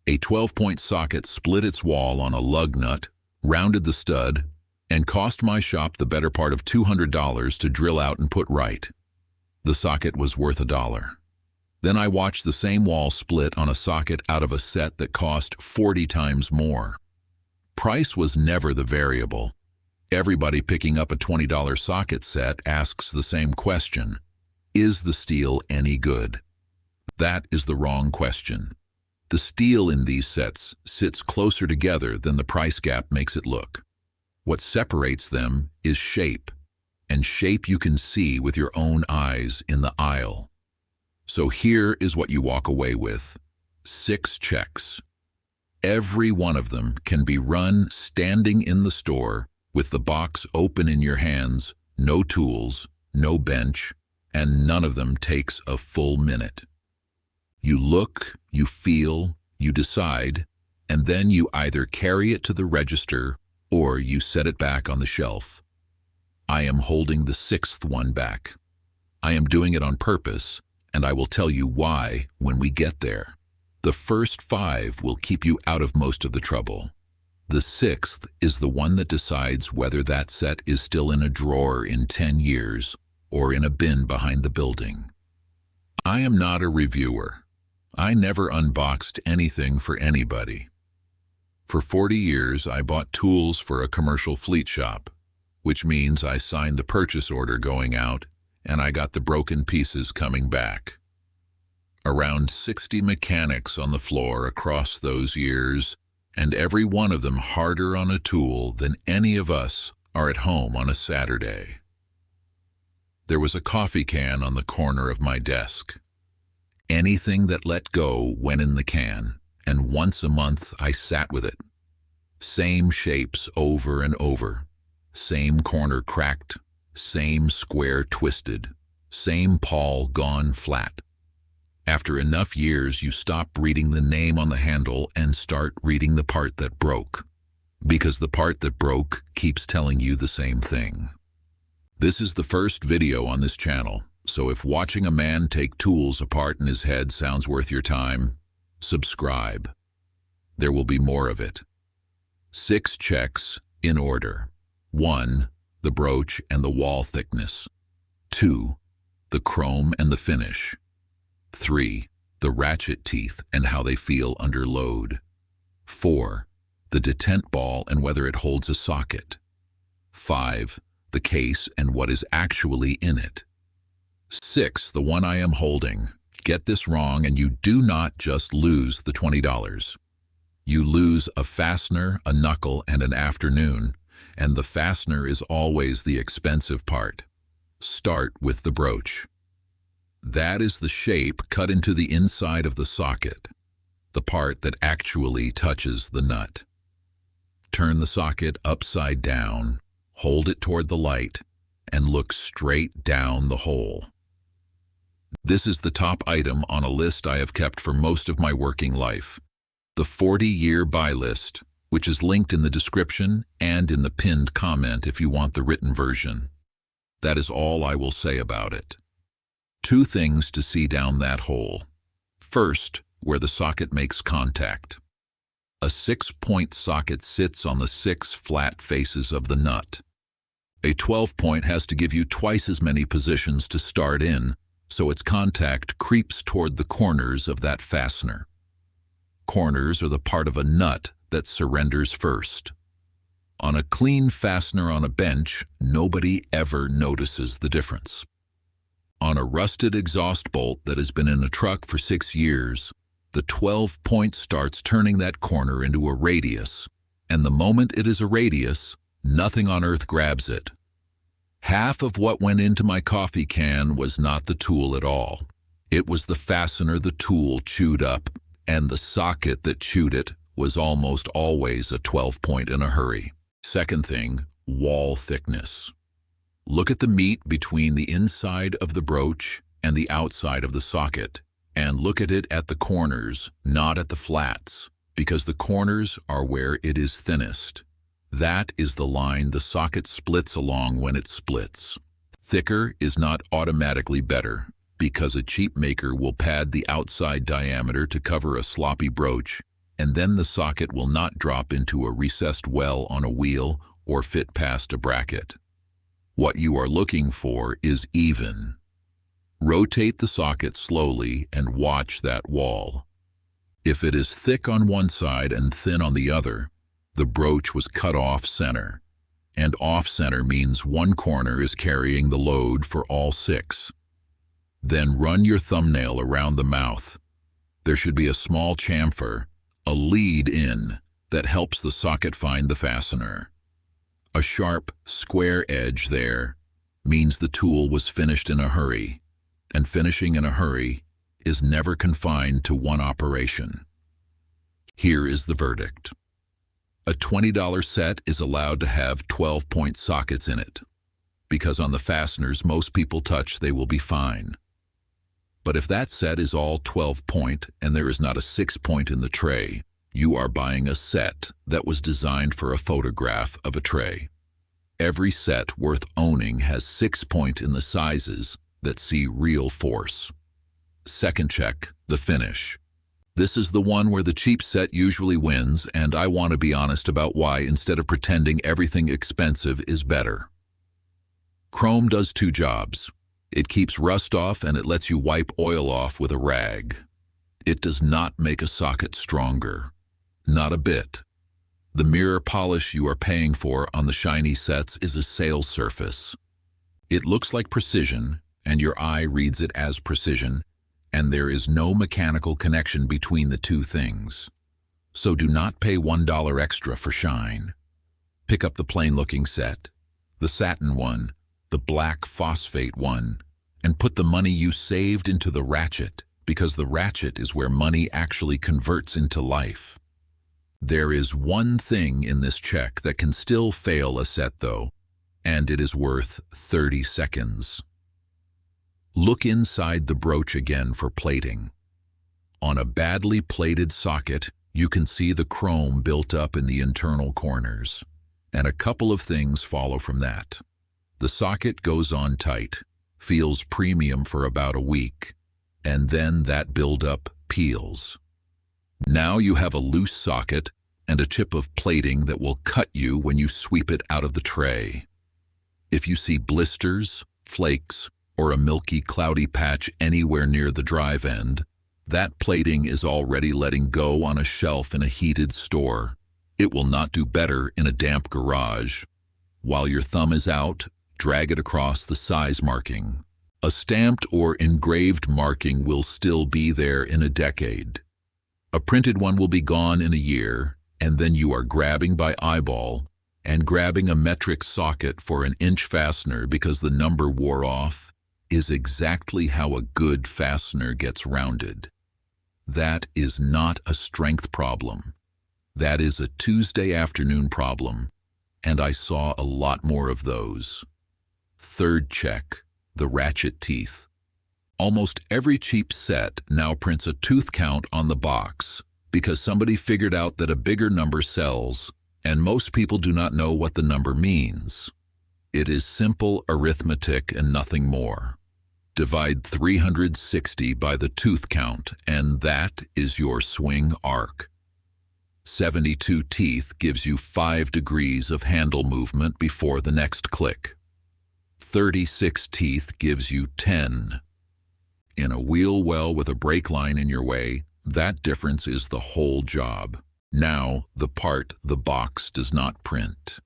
A 12-point socket split its wall on a lug nut, rounded the stud, and cost my shop the better part of $200 to drill out and put right. The socket was worth $1. Then I watched the same wall split on a socket out of a set that cost 40 times more. Price was never the variable. Everybody picking up a $20 socket set asks the same question: is the steel any good? That is the wrong question. The steel in these sets sits closer together than the price gap makes it look. What separates them is shape, and shape you can see with your own eyes in the aisle. So here is what you walk away with: 6 checks. Every one of them can be run standing in the store with the box open in your hands, no tools, no bench, and none of them takes a full minute. You look, you feel, you decide, and then you either carry it to the register or you set it back on the shelf. I am holding the 6th one back. I am doing it on purpose, and I will tell you why when we get there. The first 5 will keep you out of most of the trouble. The 6th is the one that decides whether that set is still in a drawer in 10 years or in a bin behind the building. I am not a reviewer. I never unboxed anything for anybody. For 40 years, I bought tools for a commercial fleet shop, which means I signed the purchase order going out and I got the broken pieces coming back. Around 60 mechanics on the floor across those years, and every one of them harder on a tool than any of us are at home on a Saturday. There was a coffee can on the corner of my desk. Anything that let go went in the can, and once a month I sat with it. Same shapes over and over, same corner cracked, same square twisted, same pawl gone flat. After enough years, you stop reading the name on the handle and start reading the part that broke, because the part that broke keeps telling you the same thing. This is the first video on this channel, so if watching a man take tools apart in his head sounds worth your time, subscribe. There will be more of it. 6 checks in order. 1. The broach and the wall thickness. 2. The chrome and the finish. 3. The ratchet teeth and how they feel under load. 4. The detent ball and whether it holds a socket. 5. The case and what is actually in it. 6. The one I am holding. Get this wrong and you do not just lose the $20. You lose a fastener, a knuckle, and an afternoon, and the fastener is always the expensive part. Start with the broach. That is the shape cut into the inside of the socket, the part that actually touches the nut. Turn the socket upside down, hold it toward the light, and look straight down the hole. This is the top item on a list I have kept for most of my working life. The 40-year buy list, which is linked in the description and in the pinned comment if you want the written version. That is all I will say about it. 2 things to see down that hole. First, where the socket makes contact. A 6-point socket sits on the 6 flat faces of the nut. A 12-point has to give you twice as many positions to start in, so its contact creeps toward the corners of that fastener. Corners are the part of a nut that surrenders first. On a clean fastener on a bench, nobody ever notices the difference. On a rusted exhaust bolt that has been in a truck for 6 years, the 12-point starts turning that corner into a radius, and the moment it is a radius, nothing on earth grabs it. Half of what went into my coffee can was not the tool at all. It was the fastener the tool chewed up, and the socket that chewed it was almost always a 12-point in a hurry. Second thing, wall thickness. Look at the meat between the inside of the broach and the outside of the socket, and look at it at the corners, not at the flats, because the corners are where it is thinnest. That is the line the socket splits along when it splits. Thicker is not automatically better, because a cheap maker will pad the outside diameter to cover a sloppy broach, and then the socket will not drop into a recessed well on a wheel or fit past a bracket. What you are looking for is even. Rotate the socket slowly and watch that wall. If it is thick on one side and thin on the other, the broach was cut off center. And off center means one corner is carrying the load for all 6. Then run your thumbnail around the mouth. There should be a small chamfer, a lead in, that helps the socket find the fastener. A sharp, square edge there means the tool was finished in a hurry, and finishing in a hurry is never confined to one operation. Here is the verdict. A $20 set is allowed to have 12-point sockets in it, because on the fasteners most people touch, they will be fine. But if that set is all 12-point and there is not a 6-point in the tray, you are buying a set that was designed for a photograph of a tray. Every set worth owning has 6-point in the sizes that see real force. Second check, the finish. This is the one where the cheap set usually wins, and I want to be honest about why instead of pretending everything expensive is better. Chrome does 2 jobs. It keeps rust off and it lets you wipe oil off with a rag. It does not make a socket stronger. Not a bit. The mirror polish you are paying for on the shiny sets is a sales surface. It looks like precision, and your eye reads it as precision, and there is no mechanical connection between the two things. So do not pay $1 extra for shine. Pick up the plain-looking set, the satin one, the black phosphate one, and put the money you saved into the ratchet, because the ratchet is where money actually converts into life. There is one thing in this check that can still fail a set though, and it is worth 30 seconds. Look inside the broach again for plating. On a badly plated socket, you can see the chrome built up in the internal corners, and a couple of things follow from that. The socket goes on tight, feels premium for about a week, and then that buildup peels. Now you have a loose socket and a chip of plating that will cut you when you sweep it out of the tray. If you see blisters, flakes, or a milky, cloudy patch anywhere near the drive end, that plating is already letting go on a shelf in a heated store. It will not do better in a damp garage. While your thumb is out, drag it across the size marking. A stamped or engraved marking will still be there in a decade. A printed one will be gone in a year, and then you are grabbing by eyeball and grabbing a metric socket for an inch fastener because the number wore off is exactly how a good fastener gets rounded. That is not a strength problem. That is a Tuesday afternoon problem, and I saw a lot more of those. Third check, the ratchet teeth. Almost every cheap set now prints a tooth count on the box because somebody figured out that a bigger number sells, and most people do not know what the number means. It is simple arithmetic and nothing more. Divide 360 by the tooth count, and that is your swing arc. 72 teeth gives you 5 degrees of handle movement before the next click. 36 teeth gives you 10. In a wheel well with a brake line in your way, that difference is the whole job. Now, the part the box does not print.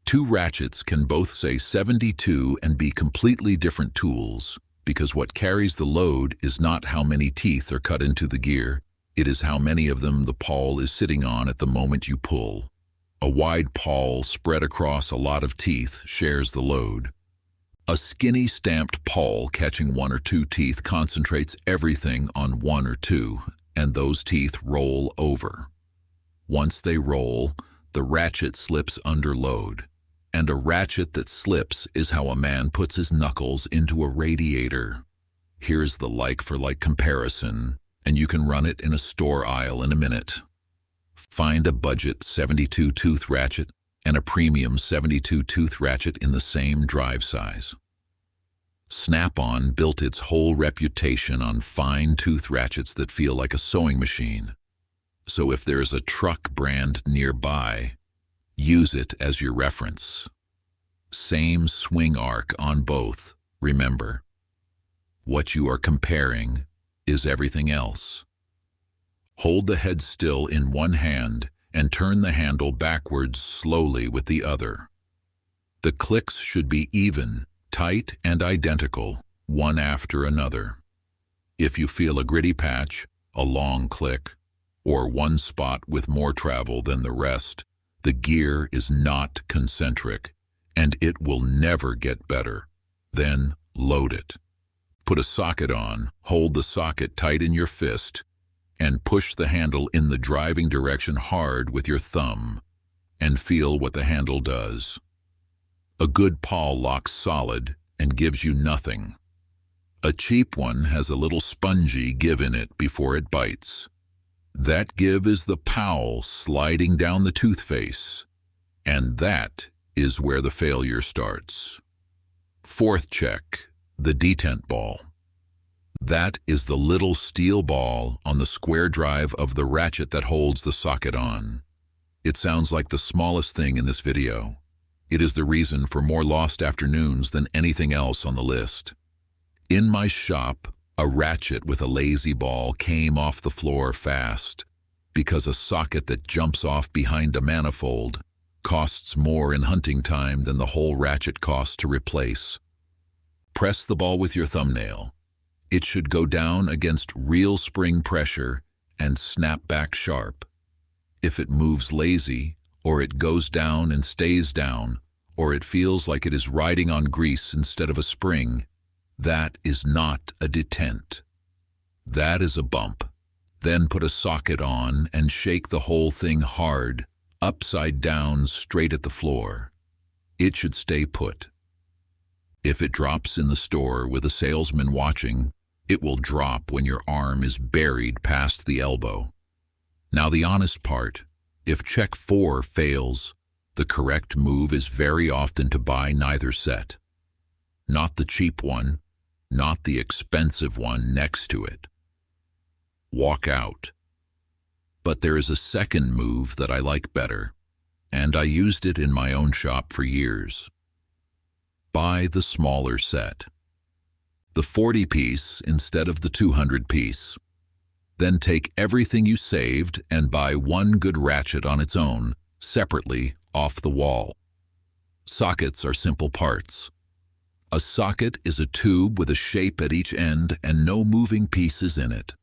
2 ratchets can both say 72 and be completely different tools, because what carries the load is not how many teeth are cut into the gear, it is how many of them the pawl is sitting on at the moment you pull. A wide pawl spread across a lot of teeth shares the load. A skinny stamped pawl catching 1 or 2 teeth concentrates everything on 1 or 2, and those teeth roll over. Once they roll, the ratchet slips under load. And a ratchet that slips is how a man puts his knuckles into a radiator. Here's the like-for-like comparison, and you can run it in a store aisle in a minute. Find a budget 72-tooth ratchet and a premium 72-tooth ratchet in the same drive size. Snap-on built its whole reputation on fine tooth ratchets that feel like a sewing machine. So if there's a truck brand nearby, use it as your reference. Same swing arc on both, remember. What you are comparing is everything else. Hold the head still in one hand and turn the handle backwards slowly with the other. The clicks should be even, tight, and identical, one after another. If you feel a gritty patch, a long click, or one spot with more travel than the rest, the gear is not concentric, and it will never get better. Then load it. Put a socket on, hold the socket tight in your fist, and push the handle in the driving direction hard with your thumb, and feel what the handle does. A good pawl locks solid and gives you nothing. A cheap one has a little spongy give in it before it bites. That give is the powl sliding down the toothface, and that is where the failure starts. Fourth check, the detent ball. That is the little steel ball on the square drive of the ratchet that holds the socket on. It sounds like the smallest thing in this video. It is the reason for more lost afternoons than anything else on the list. In my shop, a ratchet with a lazy ball came off the floor fast because a socket that jumps off behind a manifold costs more in hunting time than the whole ratchet costs to replace. Press the ball with your thumbnail. It should go down against real spring pressure and snap back sharp. If it moves lazy, or it goes down and stays down, or it feels like it is riding on grease instead of a spring, that is not a detent. That is a bump. Then put a socket on and shake the whole thing hard, upside down, straight at the floor. It should stay put. If it drops in the store with a salesman watching, it will drop when your arm is buried past the elbow. Now the honest part, if check 4 fails, the correct move is very often to buy neither set. Not the cheap one, not the expensive one next to it. Walk out. But there is a second move that I like better, and I used it in my own shop for years. Buy the smaller set. The 40-piece instead of the 200-piece. Then take everything you saved and buy one good ratchet on its own, separately, off the wall. Sockets are simple parts. A socket is a tube with a shape at each end and no moving pieces in it.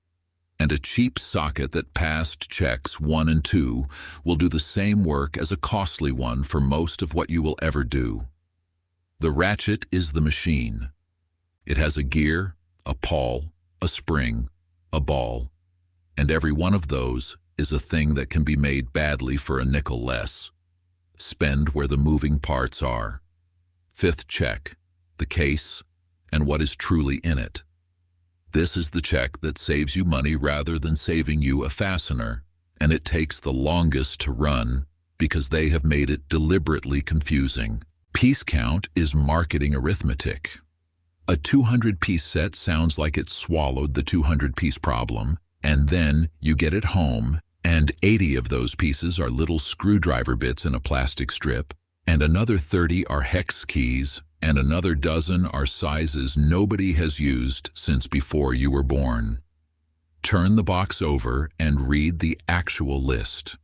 And a cheap socket that passed checks 1 and 2 will do the same work as a costly one for most of what you will ever do. The ratchet is the machine. It has a gear, a pawl, a spring, a ball, and every one of those is a thing that can be made badly for a nickel less. Spend where the moving parts are. Fifth check, the case, and what is truly in it. This is the check that saves you money rather than saving you a fastener, and it takes the longest to run because they have made it deliberately confusing. Piece count is marketing arithmetic. A 200-piece set sounds like it swallowed the 200-piece problem, and then you get it home, and 80 of those pieces are little screwdriver bits in a plastic strip, and another 30 are hex keys, and another dozen are sizes nobody has used since before you were born. Turn the box over and read the actual list.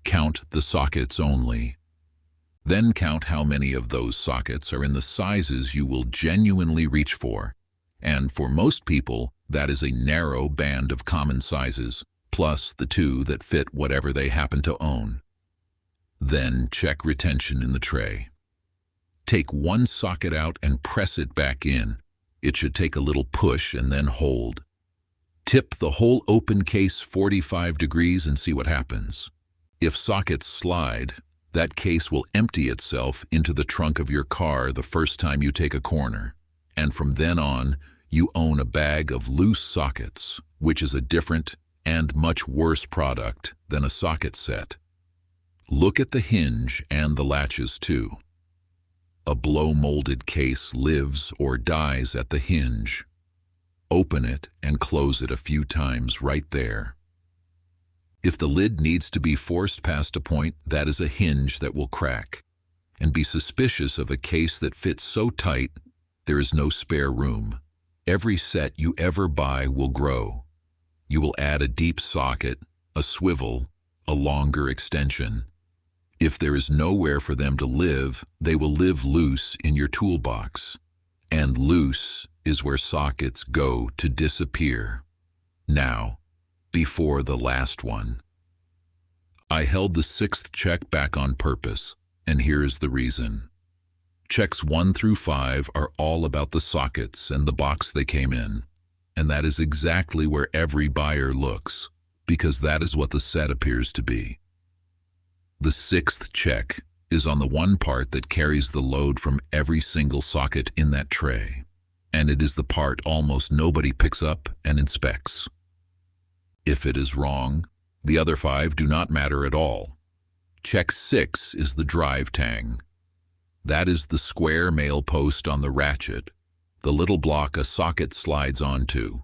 Count the sockets only. Then count how many of those sockets are in the sizes you will genuinely reach for. And for most people, that is a narrow band of common sizes, plus the 2 that fit whatever they happen to own. Then check retention in the tray. Take one socket out and press it back in. It should take a little push and then hold. Tip the whole open case 45 degrees and see what happens. If sockets slide, that case will empty itself into the trunk of your car the first time you take a corner. And from then on, you own a bag of loose sockets, which is a different and much worse product than a socket set. Look at the hinge and the latches too. A blow-molded case lives or dies at the hinge. Open it and close it a few times right there. If the lid needs to be forced past a point, that is a hinge that will crack. And be suspicious of a case that fits so tight there is no spare room. Every set you ever buy will grow. You will add a deep socket, a swivel, a longer extension. If there is nowhere for them to live, they will live loose in your toolbox. And loose is where sockets go to disappear. Now, before the last one. I held the 6th check back on purpose, and here is the reason. Checks 1 through 5 are all about the sockets and the box they came in, and that is exactly where every buyer looks, because that is what the set appears to be. The 6th check is on the one part that carries the load from every single socket in that tray, and it is the part almost nobody picks up and inspects. If it is wrong, the other 5 do not matter at all. Check 6 is the drive tang. That is the square male post on the ratchet, the little block a socket slides onto.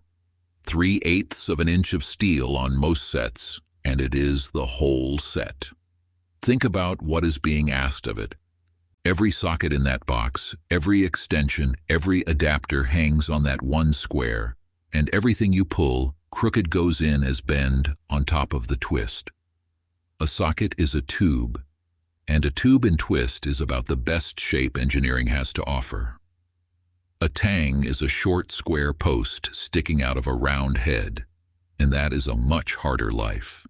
3/8 of an inch of steel on most sets, and it is the whole set. Think about what is being asked of it. Every socket in that box, every extension, every adapter hangs on that one square, and everything you pull, crooked goes in as bend on top of the twist. A socket is a tube, and a tube and twist is about the best shape engineering has to offer. A tang is a short square post sticking out of a round head, and that is a much harder life.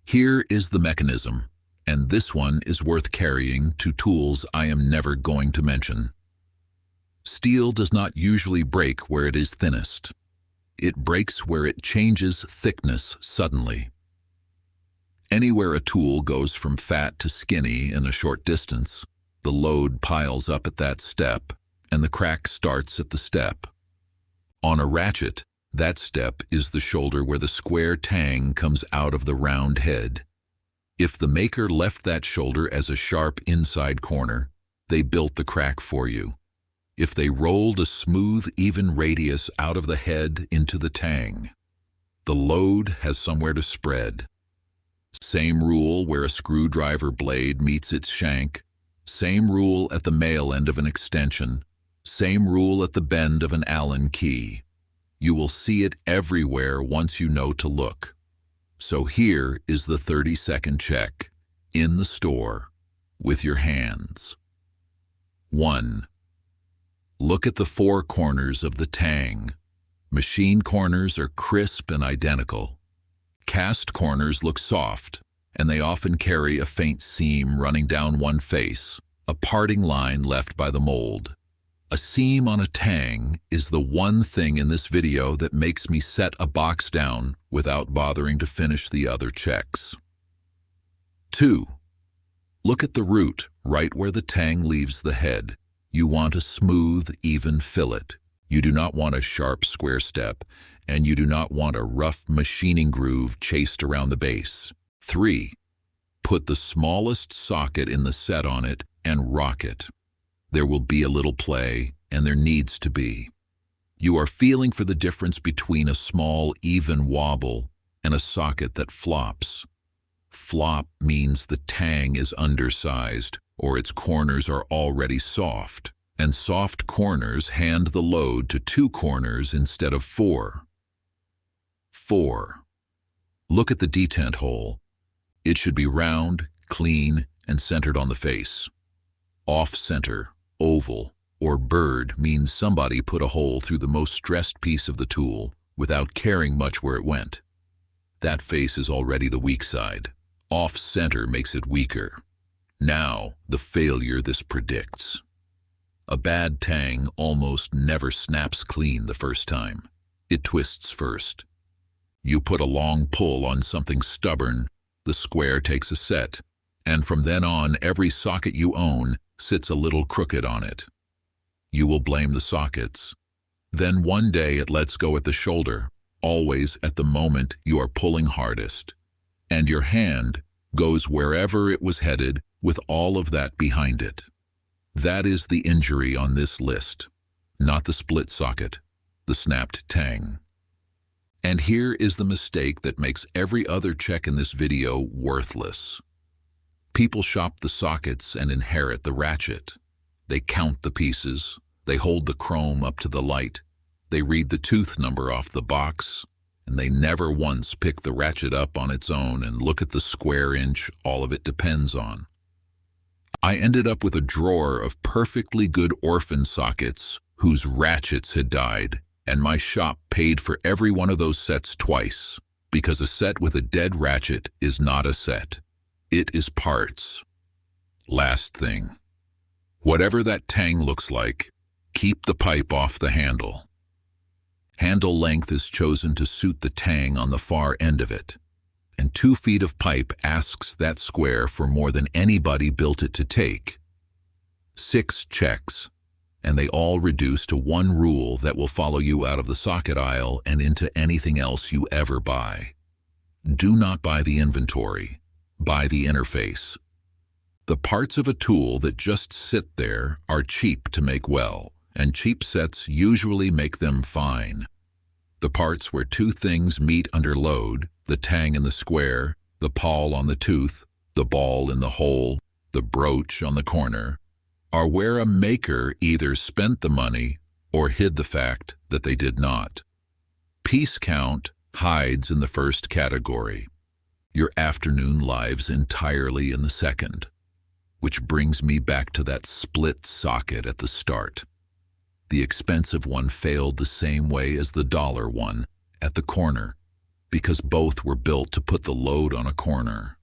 Here is the mechanism, and this one is worth carrying to tools I am never going to mention. Steel does not usually break where it is thinnest. It breaks where it changes thickness suddenly. Anywhere a tool goes from fat to skinny in a short distance, the load piles up at that step, and the crack starts at the step. On a ratchet, that step is the shoulder where the square tang comes out of the round head. If the maker left that shoulder as a sharp inside corner, they built the crack for you. If they rolled a smooth, even radius out of the head into the tang, the load has somewhere to spread. Same rule where a screwdriver blade meets its shank, same rule at the male end of an extension, same rule at the bend of an Allen key. You will see it everywhere once you know to look. So here is the 30-second check, in the store, with your hands. 1. Look at the 4 corners of the tang. Machine corners are crisp and identical. Cast corners look soft, and they often carry a faint seam running down one face, a parting line left by the mold. A seam on a tang is the one thing in this video that makes me set a box down without bothering to finish the other checks. 2. Look at the root right where the tang leaves the head. You want a smooth, even fillet. You do not want a sharp square step, and you do not want a rough machining groove chased around the base. 3. Put the smallest socket in the set on it and rock it. There will be a little play, and there needs to be. You are feeling for the difference between a small, even wobble and a socket that flops. Flop means the tang is undersized, or its corners are already soft, and soft corners hand the load to 2 corners instead of 4. 4. Look at the detent hole. It should be round, clean, and centered on the face. Off-center, oval, or bird means somebody put a hole through the most stressed piece of the tool without caring much where it went. That face is already the weak side. Off-center makes it weaker. Now, the failure this predicts. A bad tang almost never snaps clean the first time. It twists first. You put a long pull on something stubborn, the square takes a set, and from then on every socket you own sits a little crooked on it. You will blame the sockets. Then one day it lets go at the shoulder, always at the moment you are pulling hardest. And your hand goes wherever it was headed with all of that behind it. That is the injury on this list, not the split socket, the snapped tang. And here is the mistake that makes every other check in this video worthless. People shop the sockets and inherit the ratchet. They count the pieces, they hold the chrome up to the light, they read the tooth number off the box, and they never once pick the ratchet up on its own and look at the square inch all of it depends on. I ended up with a drawer of perfectly good orphan sockets whose ratchets had died, and my shop paid for every one of those sets twice, because a set with a dead ratchet is not a set. It is parts. Last thing. Whatever that tang looks like, keep the pipe off the handle. Handle length is chosen to suit the tang on the far end of it, and 2 feet of pipe asks that square for more than anybody built it to take. 6 checks, and they all reduce to one rule that will follow you out of the socket aisle and into anything else you ever buy. Do not buy the inventory, buy the interface. The parts of a tool that just sit there are cheap to make well, and cheap sets usually make them fine. The parts where 2 things meet under load, the tang in the square, the pawl on the tooth, the ball in the hole, the brooch on the corner, are where a maker either spent the money or hid the fact that they did not. Piece count hides in the first category. Your afternoon lives entirely in the second, which brings me back to that split socket at the start. The expensive one failed the same way as the dollar one at the corner, because both were built to put the load on a corner.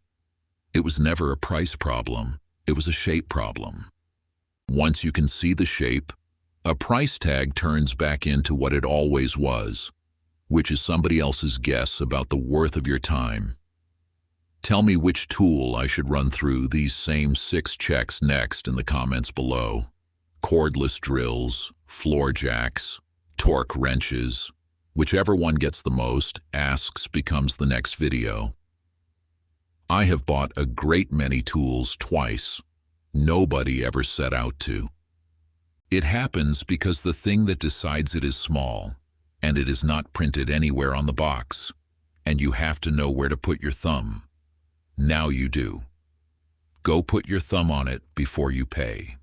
It was never a price problem, it was a shape problem. Once you can see the shape, a price tag turns back into what it always was, which is somebody else's guess about the worth of your time. Tell me which tool I should run through these same 6 checks next in the comments below. Cordless drills, floor jacks, torque wrenches, whichever one gets the most, asks becomes the next video. I have bought a great many tools twice. Nobody ever set out to. It happens because the thing that decides it is small, and it is not printed anywhere on the box, and you have to know where to put your thumb. Now you do. Go put your thumb on it before you pay.